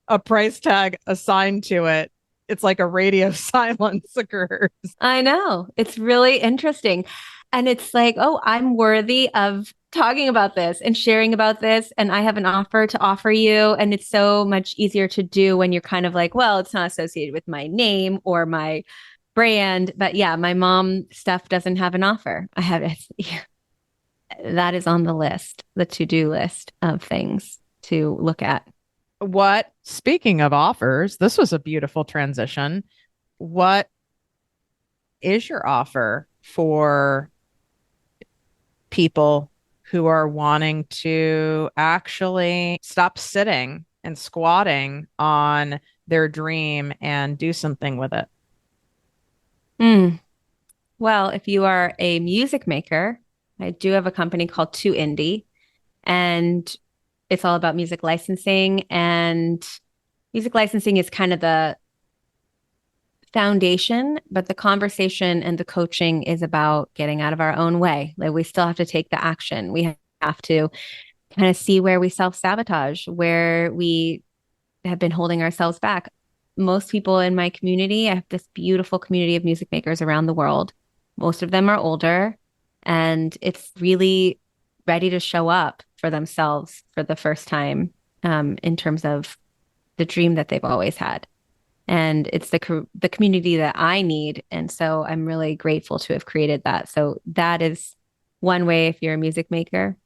a price tag assigned to it, it's like a radio silence occurs. I know. It's really interesting. And it's like, oh, I'm worthy of talking about this and sharing about this. And I have an offer to offer you. And it's so much easier to do when you're kind of like, well, it's not associated with my name or my brand. But yeah, my mom stuff doesn't have an offer. I have it. That is on the list, the to-do list of things to look at. Speaking of offers, this was a beautiful transition. What is your offer for people who are wanting to actually stop sitting and squatting on their dream and do something with it? Well, if you are a music maker, I do have a company called 2Indie, and it's all about music licensing. And music licensing is kind of the foundation, but the conversation and the coaching is about getting out of our own way. Like, we still have to take the action. We have to kind of see where we self-sabotage, where we have been holding ourselves back. Most people in my community, I have this beautiful community of music makers around the world. Most of them are older, and it's really ready to show up for themselves for the first time, in terms of the dream that they've always had. And it's the community that I need. And so I'm really grateful to have created that. So that is one way if you're a music maker.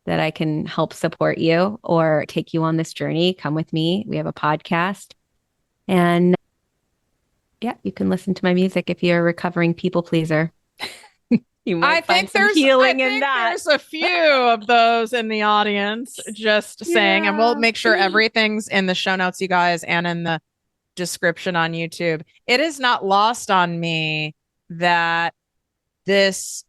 that I can help support you or take you on this journey, come with me. We have a podcast. And yeah, you can listen to my music if you're a recovering people pleaser. You might find some healing in that. There's a few of those in the audience, just saying, and we'll make sure everything's in the show notes, you guys, and in the description on YouTube. It is not lost on me that this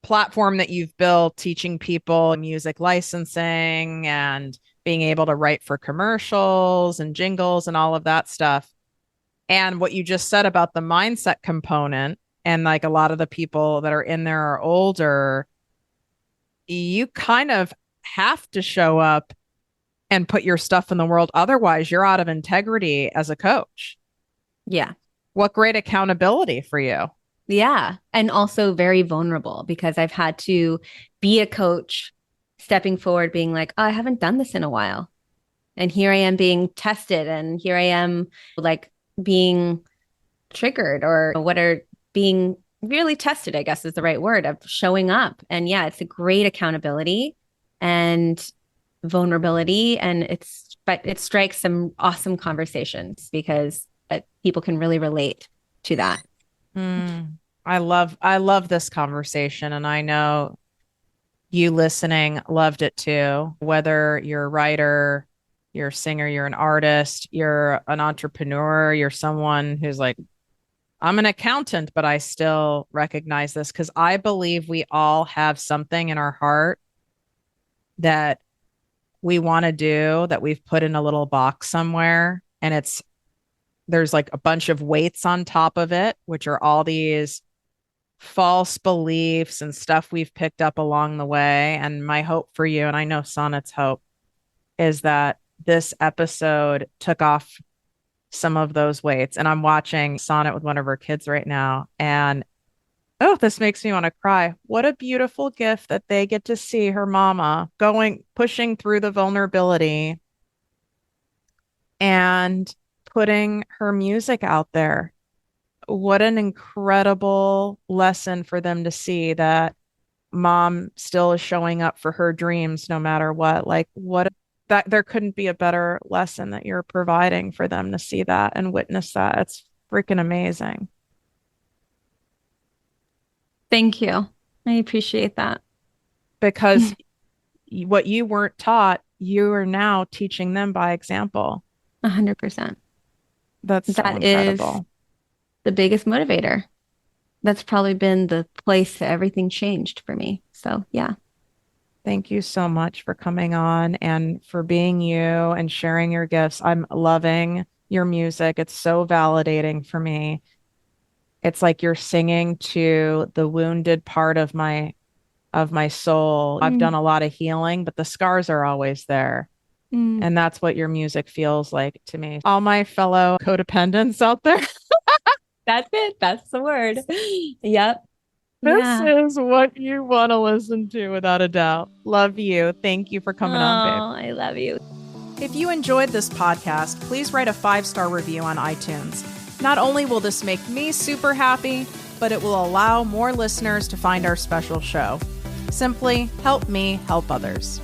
platform that you've built, teaching people music licensing and being able to write for commercials and jingles and all of that stuff, and what you just said about the mindset component, and like a lot of the people that are in there are older, you kind of have to show up and put your stuff in the world. Otherwise, you're out of integrity as a coach. Yeah. What great accountability for you. Yeah. And also very vulnerable, because I've had to be a coach, stepping forward, being like, oh, I haven't done this in a while. And here I am being tested. And here I am like being triggered, or what are being really tested, I guess is the right word, of showing up. And yeah, it's a great accountability and vulnerability. And but it strikes some awesome conversations because people can really relate to that. I love this conversation, and I know you listening loved it too. Whether you're a writer, you're a singer, you're an artist, you're an entrepreneur, you're someone who's like, I'm an accountant, but I still recognize this, because I believe we all have something in our heart that we want to do, that we've put in a little box somewhere, and there's like a bunch of weights on top of it, which are all these false beliefs and stuff we've picked up along the way. And my hope for you, and I know Sonnet's hope, is that this episode took off some of those weights. And I'm watching Sonnet with one of her kids right now, and oh, this makes me want to cry. What a beautiful gift that they get to see her mama pushing through the vulnerability and putting her music out there. What an incredible lesson for them to see that mom still is showing up for her dreams no matter what. Like, that there couldn't be a better lesson that you're providing for them to see that and witness that. It's freaking amazing. Thank you. I appreciate that. Because what you weren't taught, you are now teaching them by example. 100%. That's so incredible. Is the biggest motivator. That's probably been the place that everything changed for me. So yeah. Thank you so much for coming on and for being you and sharing your gifts. I'm loving your music. It's so validating for me. It's like you're singing to the wounded part of my soul. I've done a lot of healing, but the scars are always there. And that's what your music feels like to me. All my fellow codependents out there. That's it. That's the word. Yep. This is what you want to listen to without a doubt. Love you. Thank you for coming on, babe. I love you. If you enjoyed this podcast, please write a 5-star review on iTunes. Not only will this make me super happy, but it will allow more listeners to find our special show. Simply help me help others.